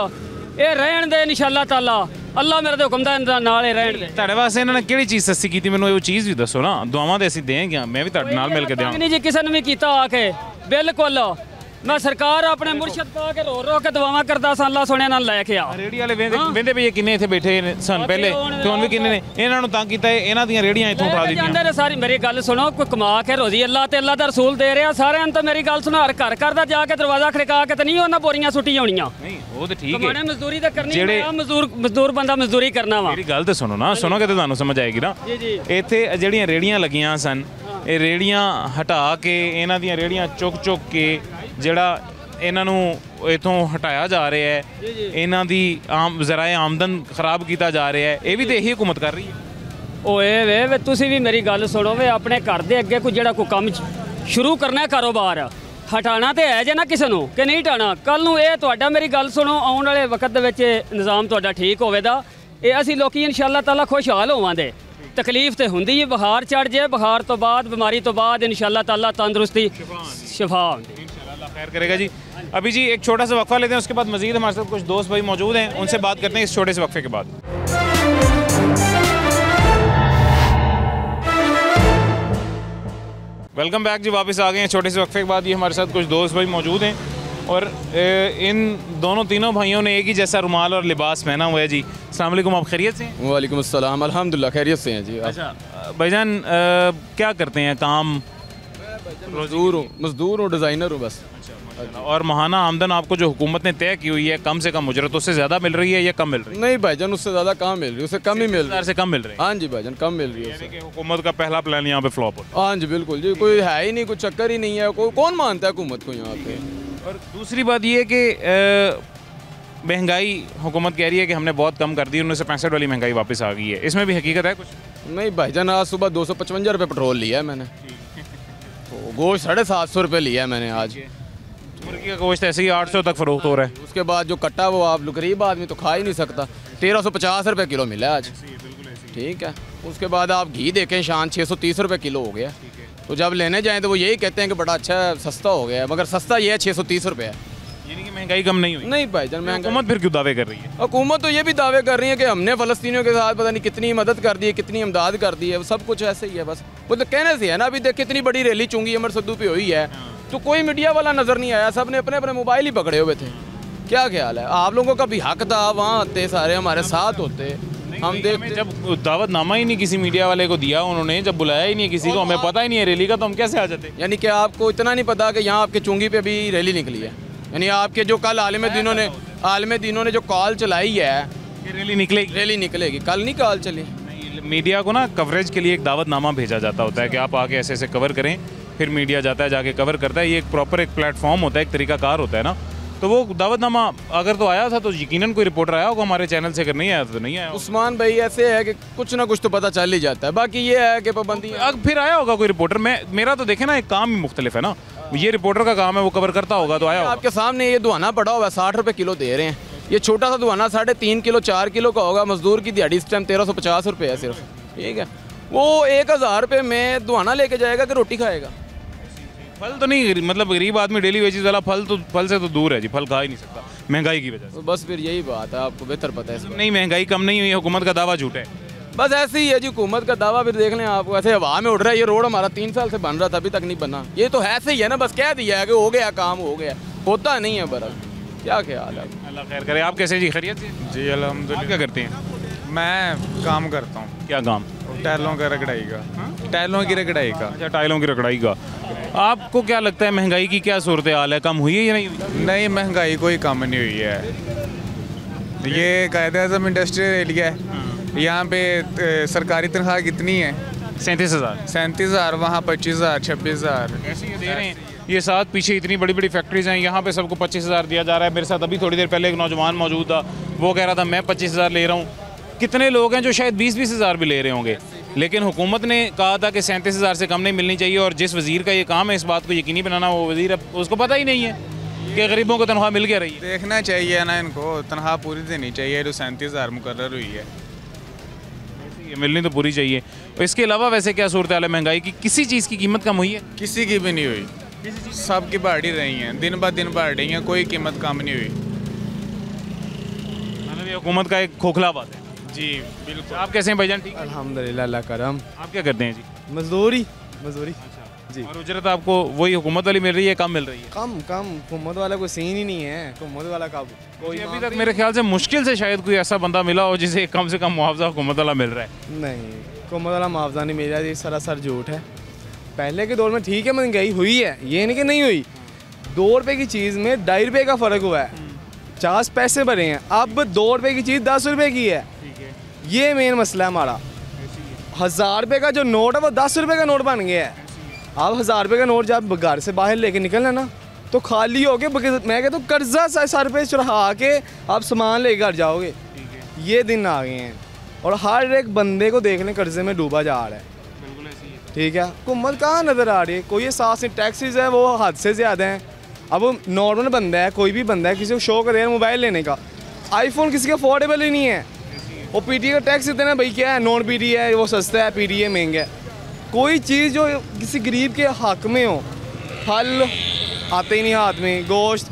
ये रहन दे इंशाअल्लाह ताला। अल्लाह मेरे हुक्म दा नाल ही रहन दे। ਤੁਹਾਡੇ ਵਾਸਤੇ ਇਹਨਾਂ ਨੇ ਕਿਹੜੀ ਚੀਜ਼ ਸਸਤੀ ਕੀਤੀ, ਮੈਨੂੰ ਉਹ ਚੀਜ਼ ਵੀ ਦੱਸੋ ਨਾ। ਦੁਆਵਾਂ ਤੇ ਅਸੀਂ ਦੇਂਗੇ, ਮੈਂ ਵੀ ਤੁਹਾਡੇ ਨਾਲ ਮਿਲ ਕੇ ਦੇਵਾਂ। नहीं जी किसी ने भी किया आके, बिल्कुल मैं सरकार अपने मुर्शद पा के रो के दुआवां करदा सा, अल्लाह सोने नाल लेके आ। ਰੇੜੀ ਵਾਲੇ ਵੇਂਦੇ ਵੀ ਇਹ ਕਿੰਨੇ ਇੱਥੇ ਬੈਠੇ ਸਨ ਪਹਿਲੇ ਤੇ ਹੁਣ ਵੀ ਕਿੰਨੇ ਨੇ। ਇਹਨਾਂ ਨੂੰ ਤੰਗ ਕੀਤਾ, ਇਹਨਾਂ ਦੀਆਂ ਰੇੜੀਆਂ ਇੱਥੋਂ ਉਠਾ ਦਿੱਤੀਆਂ। ਜਾਂਦੇ ਨੇ ਸਾਰੀ ਮੇਰੀ ਗੱਲ ਸੁਣੋ, ਕੋਈ ਕਮਾ ਕੇ ਰੋਜ਼ੀ ਅੱਲਾਹ ਤੇ ਅੱਲਾਹ ਦਾ ਰਸੂਲ ਦੇ ਰਿਹਾ ਸਾਰਿਆਂ ਨੂੰ। ਤਾਂ ਮੇਰੀ ਗੱਲ ਸੁਣੋ, ਹਰ ਘਰ ਘਰ ਦਾ ਜਾ ਕੇ ਦਰਵਾਜ਼ਾ ਖੜਕਾ ਕੇ ਤੇ ਨਹੀਂ ਉਹਨਾਂ ਬੋਰੀਆਂ ਸੁੱਟੀ ਆਉਣੀਆਂ। ਨਹੀਂ ਉਹ ਤੇ ਠੀਕ ਹੈ, ਕਮਾਣੇ ਮਜ਼ਦੂਰੀ ਤਾਂ ਕਰਨੀ ਹੈ, ਮਜ਼ਦੂਰ ਬੰਦਾ ਮਜ਼ਦੂਰੀ ਕਰਨਾ ਵਾ। ਮੇਰੀ ਗੱਲ ਤੇ ਸੁਣੋ ਨਾ, ਸੁਣੋਗੇ ਤੇ ਤੁਹਾਨੂੰ ਸਮਝ ਆਏਗੀ ਨਾ। ਇੱਥੇ ਜਿਹੜੀਆਂ ਰੇੜੀਆਂ ਲੱਗੀਆਂ ਸਨ, ਇਹ ਰੇੜੀਆਂ ਹਟਾ ਕੇ, ਇਹਨਾਂ ਦੀਆਂ ਰੇੜੀਆਂ ਚੁੱਕ ਕੇ ਜਿਹੜਾ ਇਹਨਾਂ ਨੂੰ ਇਥੋਂ ਹਟਾਇਆ ਜਾ ਰਿਹਾ ਹੈ, ਇਹਨਾਂ ਦੀ ਜ਼ਰਾਏ ਆਮਦਨ ਖਰਾਬ ਕੀਤਾ ਜਾ ਰਿਹਾ ਹੈ। ਇਹ ਵੀ ਤੇ ਇਹੀ ਹੁਕੂਮਤ ਕਰ ਰਹੀ ਹੈ। ਓਏ ਵੇ ਤੁਸੀਂ ਵੀ ਮੇਰੀ ਗੱਲ ਸੁਣੋ ਵੇ, ਆਪਣੇ ਘਰ ਦੇ ਅੱਗੇ ਕੋਈ ਜਿਹੜਾ ਕੋਈ ਕੰਮ ਸ਼ੁਰੂ ਕਰਨਾ ਕਾਰੋਬਾਰ, ਹਟਾਣਾ ਤੇ ਹੈ ਜੇ ਨਾ ਕਿਸੇ ਨੂੰ ਕਿ ਨਹੀਂ ਹਟਾਣਾ। ਕੱਲ ਨੂੰ ਇਹ ਤੁਹਾਡਾ, ਮੇਰੀ ਗੱਲ ਸੁਣੋ, ਆਉਣ ਵਾਲੇ ਵਕਤ ਦੇ ਵਿੱਚ ਨਿਜ਼ਾਮ ਤੁਹਾਡਾ ਠੀਕ ਹੋਵੇਗਾ। ਇਹ ਅਸੀਂ ਲੋਕੀ ਇਨਸ਼ਾਅੱਲਾ ਤਾਲਾ ਖੁਸ਼ਹਾਲ ਹੋਵਾਂਗੇ। ਤਕਲੀਫ ਤੇ ਹੁੰਦੀ ਹੈ, ਬੁਖਾਰ ਚੜ ਜੇ, ਬੁਖਾਰ ਤੋਂ ਬਾਅਦ, बीमारी तो बाद इंशाअल्लाह ताला तंदुरुस्ती शिफा होगी। इंशाअल्लाह खैर करेगा जी। अभी जी एक छोटा सा वक्फा लेते हैं, उसके बाद मजीद हमारे साथ कुछ दोस्त भाई मौजूद हैं, उनसे बात करते हैं इस छोटे से वक्फे के बाद। वेलकम बैक जी, वापस आ गए हैं छोटे से वक्फे के बाद। ये हमारे साथ कुछ दोस्त भाई मौजूद हैं और इन दोनों तीनों भाइयों ने एक ही जैसा रुमाल और लिबास पहना हुआ है जी। अस्सलाम वालेकुम, आप खैरियत से हैं? वालेकुम अस्सलाम, अल्हम्दुलिल्लाह खैरियत से हैं जी। अच्छा भाईजान, क्या करते हैं काम? मजदूर हूँ, डिज़ाइनर हूँ बस। और माहाना आमदन आपको जो हुकूमत ने तय की हुई है कम से कम उजरत, उससे ज़्यादा मिल रही है या कम मिल रही है? नहीं भाईजान, उससे ज़्यादा कहाँ मिल रही है, उससे कम ही मिल रही है। से कम मिल रही है? हाँ जी भाईजान, कम मिल रही है यानी कि हुकूमत का पहला प्लान यहाँ पे फ्लॉप हो। हाँ जी बिल्कुल जी, कोई है ही नहीं, कोई चक्कर ही नहीं है, कोई कौन मानता है हुकूमत को यहाँ पे। और दूसरी बात ये कि महंगाई हुकूमत कह रही है कि हमने बहुत कम कर दी, 1965 वाली महंगाई वापस आ गई है, इसमें भी हकीकत है कुछ? नहीं भाईजान, आज सुबह 255 रुपये पेट्रोल लिया है मैंने, तो गोश्त 750 रुपये लिया है मैंने आज। मुर्गी का गोश्त ऐसे ही 800 तक फरोख्त हो रहा है। उसके बाद जो कट्टा वो आप गरीब आदमी तो खा ही नहीं सकता, 1350 रुपये किलो मिला है आज। ठीक है, उसके बाद आप घी देखें शान 630 रुपये किलो हो गया। तो जब लेने जाएँ तो वो यही कहते हैं कि बड़ा अच्छा है, सस्ता हो गया है, मगर सस्ता ये है 630 रुपये है। यानी कि महंगाई कम नहीं हुई? नहीं भाईजान, महंगाई हुकूमत फिर क्यों दावे कर रही है? हुकूमत तो ये भी दावे कर रही है कि हमने फ़लस्तीनियों के साथ पता नहीं कितनी मदद कर दी है, कितनी इमदाद कर दी है, सब कुछ ऐसे ही है बस। वो तो कहने से है ना, अभी देख कितनी बड़ी रैली चुंगी अमर सद्दू पे हुई है, तो कोई मीडिया वाला नज़र नहीं आया, सब ने अपने अपने मोबाइल ही पकड़े हुए थे। क्या ख्याल है, आप लोगों का भी हक था, वहाँ आते सारे हमारे साथ होते, हम देखते। जब दावतनामा ही नहीं किसी मीडिया वाले को दिया उन्होंने, जब बुलाया ही नहीं किसी को, हमें पता ही नहीं है रैली का, तो हम कैसे आ जाते? यानी कि आपको इतना नहीं पता कि यहाँ आपके चुंगी पे भी रैली निकली है? यानी आपके जो कल आलिम दिनों ने जो कॉल चलाई है कि रैली निकलेगी, रैली निकलेगी, कल नहीं कॉल चली। मीडिया को ना कवरेज के लिए एक दावतनामा भेजा जाता होता है कि आप आके ऐसे ऐसे कवर करें, फिर मीडिया जाता है जाके कवर करता है। ये एक प्रॉपर एक प्लेटफॉर्म होता है, एक तरीकाकार होता है ना। तो वो दावतनामा अगर तो आया था तो यकीनन कोई रिपोर्टर आया होगा हमारे चैनल से, अगर नहीं आया तो नहीं आया। उस्मान भाई ऐसे है कि कुछ ना कुछ तो पता चल ही जाता है, बाकी ये है कि पाबंदी। फिर आया होगा कोई रिपोर्टर। मेरा तो देखे ना एक काम ही मुख्तलिफ है ना, ये रिपोर्टर का काम है, वो कवर करता होगा तो आया होगा। आपके सामने ये दुहाना पड़ा हुआ है, 60 रुपये किलो दे रहे हैं। ये छोटा सा दुहाना 3.5 किलो 4 किलो का होगा, मजदूर की दिहाड़ी इस टाइम 1350 रुपये है सिर्फ। ठीक है, वो 1000 रुपये में दुहाना लेके जाएगा कि रोटी खाएगा? फल तो नहीं, मतलब गरीब आदमी डेली वेजेस वाला फल से तो दूर है जी, फल खा ही नहीं सकता महंगाई की वजह से। तो बस फिर यही बात है, आपको बेहतर पता है। नहीं, महंगाई कम नहीं हुई, हुकूमत का दावा झूठ है। बस ऐसे ही है जी, हुकूमत का दावा फिर देख लें आप, ऐसे हवा में उड़ रहा है। ये रोड हमारा 3 साल से बन रहा था, अभी तक नहीं बना। ये तो ऐसे ही है ना, बस कह दिया है कि हो गया काम, हो गया, होता नहीं है बरस। क्या ख्याल है? अल्लाह खैर करे। आप कैसे जी, खैरियत से? जी अल्हम्दुलिल्लाह। आप क्या करते हैं? मैं काम करता हूँ। क्या काम? टाइलों का रगड़ाई का। टाइलों की रगड़ाई का। अच्छा, टाइलों की रगड़ाई का। आपको क्या लगता है महंगाई की क्या सूरत हाल है, कम हुई है या नहीं हुई? नहीं, महंगाई कोई कम नहीं हुई है। ये कायदे-ए-आज़म इंडस्ट्रियल एरिया है, यहाँ पे सरकारी तनख्वाह कितनी है? 37,000। 37,000, वहाँ 25,000 26,000 ऐसे ही दे रहे हैं। ये साथ पीछे इतनी बड़ी बड़ी फैक्ट्रीज हैं, यहाँ पे सबको 25,000 दिया जा रहा है। मेरे साथ अभी थोड़ी देर पहले एक नौजवान मौजूद था, वो कह रहा था मैं 25,000 ले रहा हूँ। कितने लोग हैं जो शायद 20-20 हज़ार भी ले रहे होंगे, लेकिन हुकूमत ने कहा था कि 37,000 से कम नहीं मिलनी चाहिए। और जिस वज़ीर का ये काम है इस बात को यकीनी बनाना, वो वज़ीर अब उसको पता ही नहीं है कि गरीबों को तनख्वाह मिल क्या रही है। देखना चाहिए ना, इनको तनख्वाह पूरी देनी चाहिए जो 37,000 मुकर्रर हुई है। मिलनी तो पूरी चाहिए। तो इसके अलावा वैसे क्या सूरत हाल है महंगाई की? किसी चीज़ की कीमत कम हुई है? किसी की भी नहीं हुई, सब की बढ़ ही रही हैं, दिन ब दिन बढ़ रही हैं, कोई कीमत कम नहीं हुई। मतलब ये हुकूमत का एक खोखला बात है जी बिल्कुल। आप कैसे हैं भाईजान? ठीक है, अल्हम्दुलिल्लाह, अल्लाह करम। आप क्या करते हैं जी? मजदूरी जी। और उजरत आपको वही हुकूमत वाली मिल रही है, कम मिल रही है? कम हुकूमत वाला कोई सीन ही नहीं है। हुकूमत वाला कब कोई अभी तक मेरे ख्याल से मुश्किल से शायद कोई ऐसा बंदा मिला हो जिसे कम से कम मुआवजा हुकूमत वाला मिल रहा है। नहीं, हुकूमत वाला मुआवजा नहीं मिल रहा, ये सरासर झूठ है। पहले के दौर में ठीक है, महंगाई हुई है, ये नहीं कि नहीं हुई। 2 रुपये की चीज़ में 2.5 रुपये का फ़र्क हुआ है, 50 पैसे बढ़े हैं। अब 2 रुपये की चीज़ 10 रुपये की है, ये मेन मसला है हमारा। 1000 रुपये का जो नोट है वो 10 रुपये का नोट बन गया है। अब 1000 रुपये का नोट जब घर से बाहर लेके निकलना ना, तो खाली हो के मैं कहता हूँ कर्जा 100 रुपये चढ़ा के आप सामान ले घर जाओगे। ये दिन आ गए हैं और हर एक बंदे को देखने कर्जे में डूबा जा रहा है। ठीक है, हुकूमत कहाँ नज़र आ रही है? कोई एहसास नहीं। टैक्सेस है वो हद से ज़्यादा हैं। अब नॉर्मल बंदा है, कोई भी बंदा है, किसी को शौक है मोबाइल लेने का, आईफोन किसी का अफोर्डेबल ही नहीं है। वो पीटीए का टैक्स इतना भाई क्या है, नॉन पीटीए है वो सस्ता है, पीटीए महंगा है। कोई चीज़ जो किसी गरीब के हक में हो, फल आते ही नहीं हाथ में, गोश्त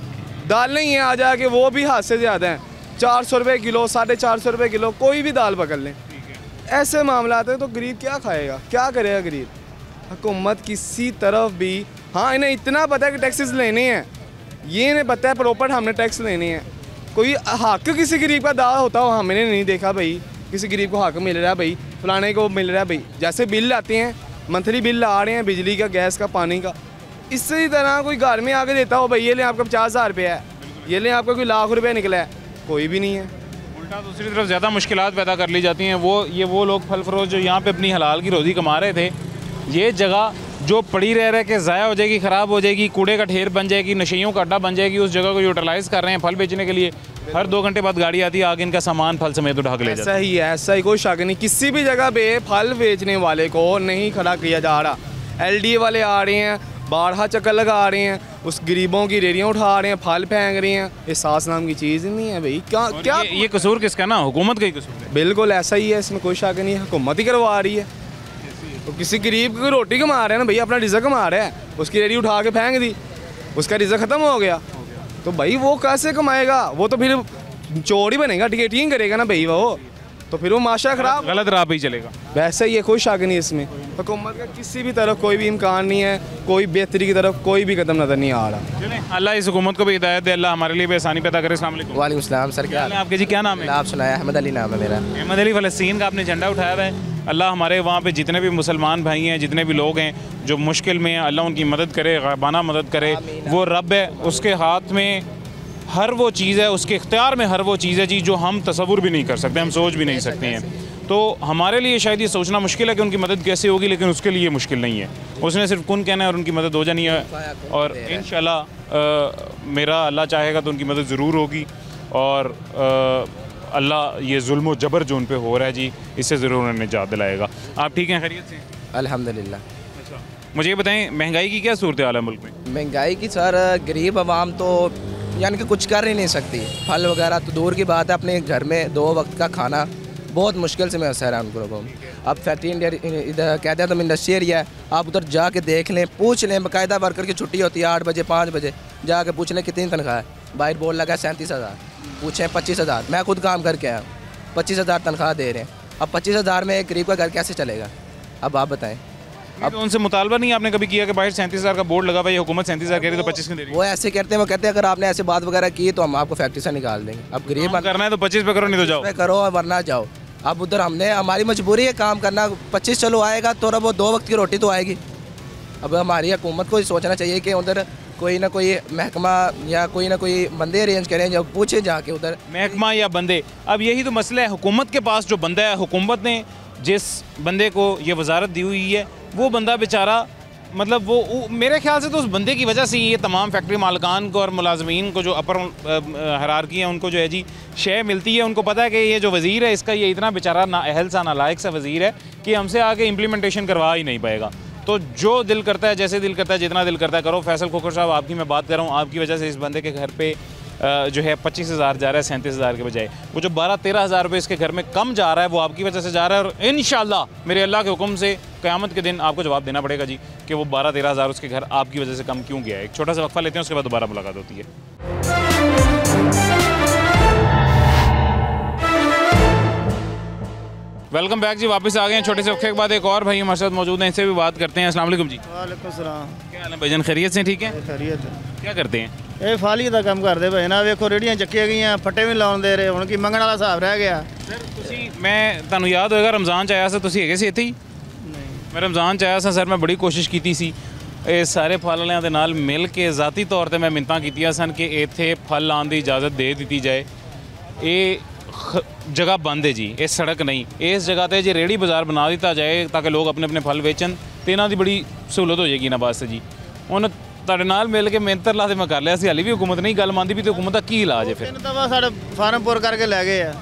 दाल नहीं है, आ जाके वो भी हाथ से ज़्यादा हैं, 400 रुपये किलो, 450 रुपये किलो, कोई भी दाल पकड़ लें। ऐसे मामला आते हैं तो गरीब क्या खाएगा, क्या करेगा गरीब? हुकूमत किसी तरफ भी, हाँ इन्हें इतना पता है कि टैक्सेस लेने हैं, ये नहीं पता है प्रॉपर हमने टैक्स देने हैं। कोई हक किसी गरीब का दावा होता हो हमने नहीं देखा भाई, किसी गरीब को हक मिल रहा है भाई, फलाने को मिल रहा है भाई। जैसे बिल आते हैं, मंथली बिल आ रहे हैं बिजली का, गैस का, पानी का, इसी तरह कोई घर में आके देता हो भाई ये ले आपका 50,000 रुपया है, ये ले आपका कोई लाख रुपया निकला है, कोई भी नहीं है। उल्टा दूसरी तरफ ज़्यादा मुश्किलात पैदा कर ली जाती हैं। वो लोग फल फरोश जो यहाँ पे अपनी हलाल की रोज़ी कमा रहे थे, ये जगह जो पड़ी रह के ज़ाया हो जाएगी, ख़राब हो जाएगी, कूड़े का ढेर बन जाएगी, नशेइयों का अड्डा बन जाएगी, उस जगह को यूटिलाइज़ कर रहे हैं फल बेचने के लिए। हर 2 घंटे बाद गाड़ी आती है, आगे इनका सामान फल समेत उठा के ले जाता है। ऐसा ही कोई शक नहीं, किसी भी जगह पे फल बेचने वाले को नहीं खड़ा किया जा रहा। LDA वाले आ रहे हैं, 12 चक्कर लगा रहे हैं, उस गरीबों की रेडियाँ उठा रहे हैं, फल फेंक रहे हैं। एहसास नाम की चीज़ नहीं है भाई। क्या ये कसूर किसका ना, हुकूमत का ही कसूर है। बिल्कुल ऐसा ही है, इसमें कोई शक नहीं है, हुकूमत ही करवा रही है। तो किसी गरीब की रोटी कमा रहे हैं ना भैया, अपना रिज़्क कमा रहा है, उसकी रेडी उठा के फेंक दी, उसका रिज़्क ख़त्म हो गया, तो भाई वो कैसे कमाएगा? वो तो फिर चोर ही बनेगा, टिकटिंग करेगा ना भाई वो, तो फिर वो माशा खराब, गलत राह पे ही चलेगा। वैसे ही है, कोई शक नहीं इसमें। हुकूमत का किसी भी तरफ कोई भी इम्कान नहीं है, कोई बेहतरी की तरफ कोई भी कदम नज़र नहीं आ रहा। अल्लाह इस हुकूमत को भी हिदायत दे, अल्लाह हमारे लिए भी आसानी पैदा करे। अस्सलाम वालेकुम। वालेकुम सलाम सर, क्या आपके जी क्या नाम है? आप सुनाया, अहमद अली नाम है मेरा। अहमद अली, फ़लस्तीन का आपने झंडा उठाया हुआ है। अल्लाह हमारे वहाँ पे जितने भी मुसलमान भाई हैं, जितने भी लोग हैं जो मुश्किल में हैं, अल्लाह उनकी मदद करे, ग़ायबाना मदद करे। वो रब है, उसके हाथ में हर वो चीज़ है, उसके इख्तियार में हर वो चीज़ है जी जो हम तसव्वुर भी नहीं कर सकते, हम सोच भी नहीं सकते हैं। तो हमारे लिए शायद ये सोचना मुश्किल है कि उनकी मदद कैसे होगी, लेकिन उसके लिए मुश्किल नहीं है। उसने सिर्फ कुन कहना है और उनकी मदद हो जानी है। और इंशाल्लाह मेरा अल्लाह चाहेगा तो उनकी मदद ज़रूर होगी। और अल्लाह ये जुल्म व जबर जो उन पर हो रहा है जी, इससे ज़रूर उन्हें निजात दिलाएगा। आप ठीक हैं, खैरियत से? अल्हम्दुलिल्लाह। अच्छा, मुझे ये बताएं महंगाई की क्या सूरत हाल है मुल्क में? महंगाई की सर, गरीब आवाम तो यानी कि कुछ कर ही नहीं सकती। फल वगैरह तो दूर की बात है, अपने घर में 2 वक्त का खाना बहुत मुश्किल से मैसर है उनको लोगों। अब फैक्ट्री इधर कहते हैं तो इंडस्ट्री एरिया है, आप उधर जाके देख लें, पूछ लें, बाकायदा वर्कर की छुट्टी होती है 8 बजे 5 बजे, जाके पूछ लें कितनी तनख्वाह है। बाहर बोर्ड लगा 37,000, पूछें 25,000। मैं खुद काम करके आया, 25,000 तनख्वाह दे रहे हैं। अब 25,000 में एक गरीब का घर कैसे चलेगा? अब आप बताएं। अब तो उनसे मुतालबा नहीं आपने कभी किया कि बाहर 37,000 का बोर्ड लगा हुआ है, हुकूमत 37,000 कह रही है तो 25 क्यों दे रही है? वो ऐसे कहते हैं, वो कहते हैं अगर आपने ऐसे बात वगैरह की तो हम आपको फैक्ट्री से निकाल देंगे। अब गरीब करना है तो 25 पे करो, नहीं तो जाओ करो वरना जाओ। अब उधर हमने, हमारी मजबूरी है काम करना। 25 चलो आएगा तो अब वो 2 वक्त की रोटी तो आएगी। अब हमारी हुकूमत को सोचना चाहिए कि उधर कोई ना कोई महकमा या कोई ना कोई बंदे अरेंज करें, जब पूछे जाके उधर महकमा या बंदे। अब यही तो मसला है, हुकूमत के पास जो बंदा है, हुकूमत ने जिस बंदे को ये वजारत दी हुई है, वो बंदा बेचारा मतलब वो मेरे ख्याल से तो उस बंदे की वजह से ये तमाम फैक्ट्री मालकान को और मुलाजमीन को जो अपर हरारकी है उनको जो है जी शय मिलती है। उनको पता है कि ये जो वज़ीर है इसका ये इतना बेचारा नाअहल सा नालायक सा वज़ीर है कि हमसे आगे इम्प्लीमेंटेशन करवा ही नहीं पाएगा। तो जो दिल करता है, जैसे दिल करता है, जितना दिल करता है करो। फैसल खोखर साहब, आपकी मैं बात कर रहा हूँ, आपकी वजह से इस बंदे के घर पे जो है 25,000 जा रहा है 37,000 के बजाय। वो जो 12-13,000 रुपये इसके घर में कम जा रहा है वो आपकी वजह से जा रहा है। और इंशाल्लाह मेरे अल्लाह के हुक्म से क़यामत के दिन आपको जवाब देना पड़ेगा जी कि वो 12-13,000 उसके घर आपकी वजह से कम क्यों गया है। एक छोटा सा वक्फा लेते हैं, उसके बाद दोबारा मुलाकात होती है। वेलकम बैक जी, वापस आ गए हैं छोटे से वक्फे के बाद। एक और भाई हमारे साथ मौजूद हैं, इनसे भी बात करते हैं। अस्सलाम वालेकुम जी। वालेकुम सलाम। क्या हाल है भाईजान, खैरियत से? ठीक है, खैरियत है। क्या करते हैं? ਇਹ ਫਾਲੀ ਦਾ ਕੰਮ ਕਰਦੇ ਭਾਈ ਨਾ, ਵੇਖੋ ਰੇੜੀਆਂ ਚੱਕੀਆਂ ਗਈਆਂ, ਫੱਟੇ ਵੀ ਲਾਉਣ ਦੇ ਰਹੇ, ਹੁਣ ਕੀ ਮੰਗਣ ਵਾਲਾ ਹਿਸਾਬ ਰਹਿ ਗਿਆ। ਸਰ ਤੁਸੀਂ, ਮੈਂ ਤੁਹਾਨੂੰ ਯਾਦ ਹੋਏਗਾ ਰਮਜ਼ਾਨ ਚ ਆਇਆ ਸੀ, ਤੁਸੀਂ ਹੈਗੇ ਸੀ ਇੱਥੇ ਹੀ? ਨਹੀਂ, ਮੈਂ ਰਮਜ਼ਾਨ ਚ ਆਇਆ ਸੀ ਸਰ, ਮੈਂ ਬੜੀ ਕੋਸ਼ਿਸ਼ ਕੀਤੀ ਸੀ ਇਹ ਸਾਰੇ ਫਲ ਵਾਲਿਆਂ ਦੇ ਨਾਲ ਮਿਲ ਕੇ ਜ਼ਾਤੀ ਤੌਰ ਤੇ ਮੈਂ ਮਿੰਨਤਾਂ ਕੀਤੀਆਂ ਸਨ ਕਿ ਇੱਥੇ ਫਲ ਲਾਉਣ ਦੀ ਇਜਾਜ਼ਤ ਦੇ ਦਿੱਤੀ ਜਾਏ। ਇਹ जगह बंद है जी, ये सड़क नहीं, इस जगह पर जो रेहड़ी बाज़ार बना दिता जाए ताकि लोग अपने अपने फल बेचन, तो इन्हों की बड़ी सहूलत हो जाएगी ना वास्ते जी। ਹੁਣ ਤੁਹਾਡੇ ਨਾਲ ਮਿਲ ਕੇ ਮਿਹਨਤ ਲਾ ਤੇ ਮੈਂ ਕਰ ਲਿਆ ਸੀ, ਹਾਲੇ ਵੀ ਹੁਕੂਮਤ ਨਹੀਂ ਗੱਲ ਮੰਨਦੀ ਵੀ, ਤੇ ਹੁਕੂਮਤ ਦਾ ਕੀ ਇਲਾਜ ਹੈ ਫਿਰ? ਤਿੰਨ ਦਫਾ ਸਾਡੇ ਫਾਰਮ ਪੁਰ ਕਰਕੇ ਲੈ ਗਏ ਆ।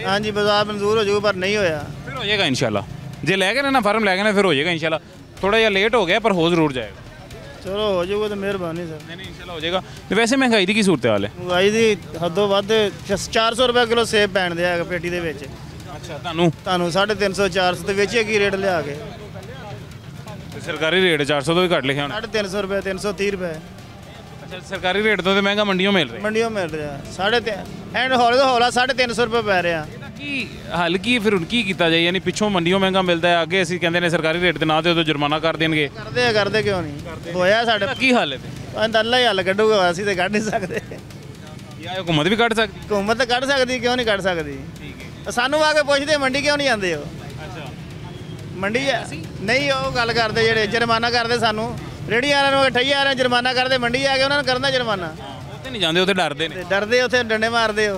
ਹਾਂਜੀ, ਬਾਜ਼ਾਰ ਮਨਜ਼ੂਰ ਹੋ ਜਾਊਗਾ ਪਰ ਨਹੀਂ ਹੋਇਆ। ਫਿਰ ਹੋ ਜਾਏਗਾ ਇੰਸ਼ਾਅੱਲਾ, ਜੇ ਲੈ ਗਏ ਨਾ ਫਾਰਮ ਲੈ ਗਏ ਨਾ ਫਿਰ ਹੋ ਜਾਏਗਾ ਇੰਸ਼ਾਅੱਲਾ। ਥੋੜਾ ਜਿਹਾ ਲੇਟ ਹੋ ਗਿਆ ਪਰ ਹੋ ਜ਼ਰੂਰ ਜਾਏਗਾ। ਚਲੋ ਹੋ ਜਾਊਗਾ ਤਾਂ ਮਿਹਰਬਾਨੀ ਸਰ। ਨਹੀਂ ਇੰਸ਼ਾਅੱਲਾ ਹੋ ਜਾਏਗਾ। ਤੇ ਵੈਸੇ ਮਹਿੰਗਾਈ ਦੀ ਕੀ ਸੂਰਤ ਹਾਲ ਹੈ? ਮਹਿੰਗਾਈ ਦੀ ਹੱਦੋਂ ਵੱਧ 400 ਰੁਪਏ ਕਿਲੋ ਸੇਬ ਪੈਣਦੇ ਆ ਪੇਟੀ ਦੇ ਵਿੱਚ। ਅੱਛਾ, ਤੁਹਾਨੂੰ 350 400 ਤੇ ਵੇਚੀਏ ਕੀ ਰੇਟ ਲਿਆ ਕੇ? सरकारी रेट 400 तो भी घट लिखा 350 रुपए 330 रुपए। अच्छा, सरकारी रेट तो महंगा मंडियों मिल रहा है? मंडियों मिल रहा है 350 एंड हौले तो हौला 350 रुपए पै रहा की हल की फिर उनकी किया जाए, यानी पिछों मंडियों महंगा मिलता है, आगे असं कहते हैं सरकारी रेट ना दो तो जुर्माना कर देंगे। करते क्यों नहीं होया साडे की हल है? अल्लाह ही हल कड्डूगा, असीं तो कढ़ नहीं सकते। या हुकूमत भी कढ़ सकती? हुकूमत तो कढ़ सकती, क्यों नहीं कढ़ सकती? सानू आके पुछदे मंडी क्यों नहीं आते हो? मंडी नहीं वो गल करते जेडे जुर्माना करते सानू रेहड़ी वाले ठई आ रहे जुर्माना करते, मंडी आके उन्होंने करना जुर्माना। उत्थे नहीं जाते, उत्थे डरदे ने। डरदे उत्थे डंडे मारदे हो।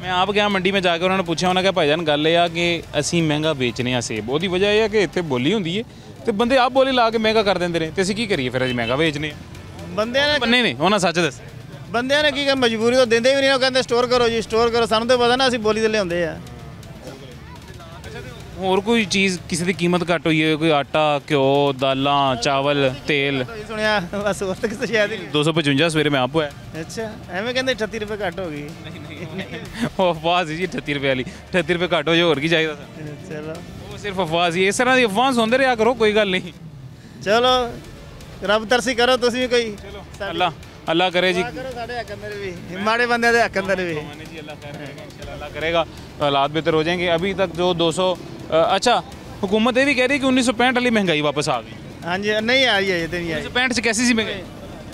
मैं आप गया मंडी में जाके उन्होंने पूछा, उन्होंने कहा भाईजान गल यह कि असी महंगा बेचने सेब, वो वजह यह है कि इतने बोली होंगी है तो बंदे आप बोली ला के महंगा कर देंगे तो असी की करिए फिर अभी महंगा बेचने बंदे बन्ने ने उन्हें सच दस बंदे ने की मजबूरी तो देंगे भी नहीं, कहते स्टोर करो जी स्टोर करो, सानू तो पता ना असी बोली तो लियाते हैं। होर कोई चीज़ किसी की कीमत घट हुई है, कोई आटा घ्यो दालां चावल तेल? सुनिया बस और तो किसी शायद 255 सवेरे में आप है। अच्छा एवं कहते 38 रुपये घट हो गई? वो अफवाह जी 38 रुपये वाली, 38 रुपये घट हो जाए और की चाहिए था। चलो वो सिर्फ अफवाह सी, इस तरह की अफवाह सुनते रहा करो, कोई गल नहीं। चलो रब तरसी करो तुम भी कोई। अल्लाह अल्लाह करे जी, करो साढ़े हक अंदर भी माड़े बंदे दे हक अंदर भी अल्लाह करेगा तो हालात बेहतर हो जाएंगे। अभी तक जो 200 अच्छा हुकूमत ये भी कह रही है कि 1965 वाली महंगाई वापस आ गई। हाँ जी नहीं आ रही है, ये तो नहीं आई। 1965 से कैसी सी महंगाई?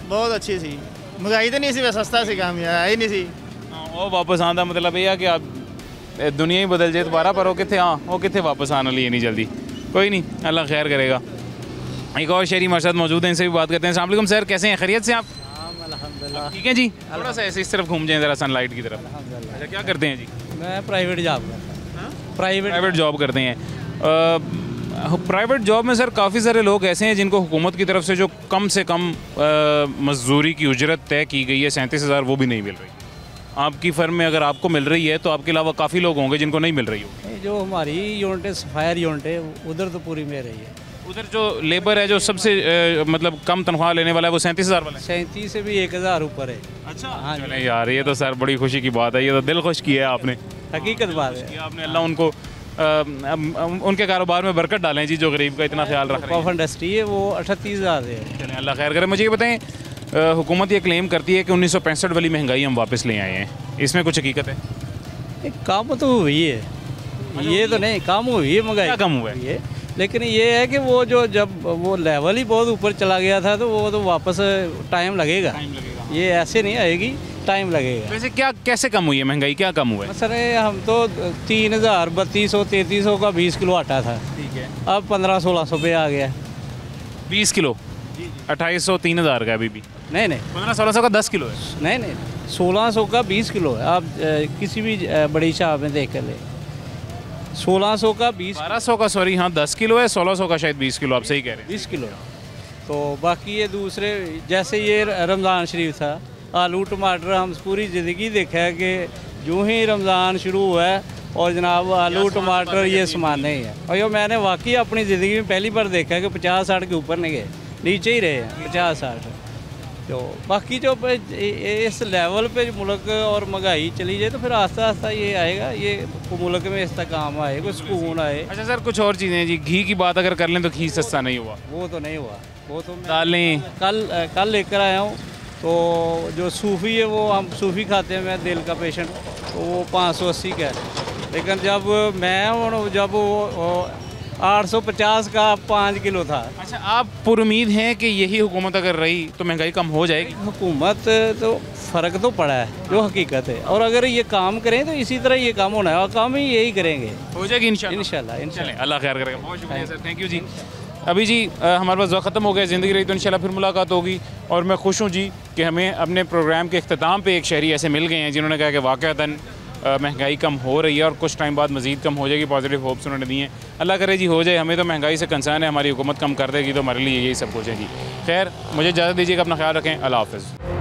बहुत अच्छी सी महंगाई तो नहीं सी, सस्ता सी काम आई नहीं सी। वो वापस आने का मतलब यह है कि आप दुनिया ही बदल जाए दोबारा, पर वो कितने हाँ वो कितने वापस आने वाली है नहीं जल्दी। कोई नहीं, अल्लाह खैर करेगा। एक और शहरी हमारे साथ मौजूद हैं, इनसे भी बात करते हैं। अस्सलाम वालेकुम सर, कैसे हैं, खैरियत से आप? ठीक है जी, थोड़ा सा ऐसे इस तरफ घूम जाएं ज़रा सनलाइट की तरफ। अच्छा क्या करते हैं जी? मैं प्राइवेट जॉब करता हूँ। प्राइवेट जॉब करते हैं। प्राइवेट जॉब में सर काफ़ी सारे लोग ऐसे हैं जिनको हुकूमत की तरफ से जो कम से कम मजदूरी की उजरत तय की गई है 37,000 वो भी नहीं मिल रही। आपकी फर्म में अगर आपको मिल रही है तो आपके अलावा काफ़ी लोग होंगे जिनको नहीं मिल रही हो। जो हमारी यूनिट है सफायर यूनिट है उधर तो पूरी मिल रही है। उधर जो लेबर है जो सबसे मतलब कम तनख्वाह लेने वाला है वो 37,000 वाला है। 37 से भी 1,000 ऊपर है। अच्छा हाँ चले यार, ये तो सर बड़ी खुशी की बात है, ये तो दिल खुश किया है आपने। हकीकत बात है आपने, अल्लाह उनको उनके कारोबार में बरकत डालें जी, जो गरीब का इतना ख्याल रख रहे हैं। पफ इंडस्ट्री है वो 38,000 है। चलें अल्लाह खैर करे। मुझे ये बताएं, हुकूमत ये क्लेम करती है कि 1965 वाली महंगाई हम वापस ले आए हैं, इसमें कुछ हकीकत है? काम तो हुई है, ये तो नहीं काम हुई है, महंगाई कम हुआ है, लेकिन ये है कि वो जो जब वो लेवल ही बहुत ऊपर चला गया था तो वो तो वापस टाइम लगेगा, ये ऐसे नहीं आएगी, टाइम लगेगा। वैसे क्या कैसे कम हुई है महंगाई, क्या कम हुआ है? सर हम तो 3,000 3200 3300 का 20 किलो आटा था, ठीक है, अब 1500-1600 पे आ गया। 20 किलो 2800 3,000 का अभी भी नहीं 1500-1600 का 10 किलो है। नहीं 1600 का 20 किलो है। आप किसी भी बड़ी शॉप में देख कर ले, 1600 का 1200 का सॉरी हाँ 10 किलो है, 1600 का शायद 20 किलो, आप सही कह रहे हैं 20 किलो। तो बाकी ये दूसरे जैसे ये रमज़ान शरीफ था, आलू टमाटर हम पूरी ज़िंदगी देखा है कि यूँ ही रमज़ान शुरू हुआ है और जनाब आलू टमाटर ये सामान नहीं है। और ये मैंने वाकई अपनी ज़िंदगी में पहली बार देखा है कि 50-60 के ऊपर नहीं गए, नीचे ही रहे हैं 50-60। तो बाकी जो इस लेवल पे मुल्क और महंगाई चली जाए तो फिर आस्ता आस्ता ये आएगा, ये मुल्क में इस्तेकाम आए, कोई सुकून आए। अच्छा सर कुछ और चीज़ें जी, घी की बात अगर कर लें तो घी सस्ता नहीं हुआ? वो तो नहीं हुआ, वो तो दालें कल लेकर आया हूँ। तो जो सूफ़ी है वो हम सूफ़ी खाते हैं, मैं दिल का पेशेंट, तो वो 580 का है, लेकिन जब मैं जब वो 850 का 5 किलो था। अच्छा आप पुरुमीद हैं कि यही हुकूमत अगर रही तो महंगाई कम हो जाएगी? हुकूमत तो फ़र्क तो पड़ा है जो हकीकत है, और अगर ये काम करें तो इसी तरह ये काम होना है और काम ही यही करेंगे, हो जाएगी इंशाल्लाह। अल्लाह खैर करेगा, बहुत शुक्रिया सर, थैंक यू जी। अभी जी हमारे पास वक्त ख़त्म हो गया, ज़िंदगी रही तो इंशाल्लाह फिर मुलाकात होगी। और मैं खुश हूँ जी कि हमें अपने प्रोग्राम के अख्ताम पे एक शहरी ऐसे मिल गए हैं जिन्होंने कहा कि वाक़अतन महंगाई कम हो रही है और कुछ टाइम बाद मज़ीद कम हो जाएगी, पॉजिटिव होप्स उन्होंने दी हैं। अल्लाह करे जी हो जाए, हमें तो महंगाई से कंसर्न है, हमारी हुकूमत कम कर देगी तो हमारे लिए यही सब कुछ है जी। खैर मुझे इजाज़त दीजिएगा, अपना ख्याल रखें, अल्लाह हाफ़िज़।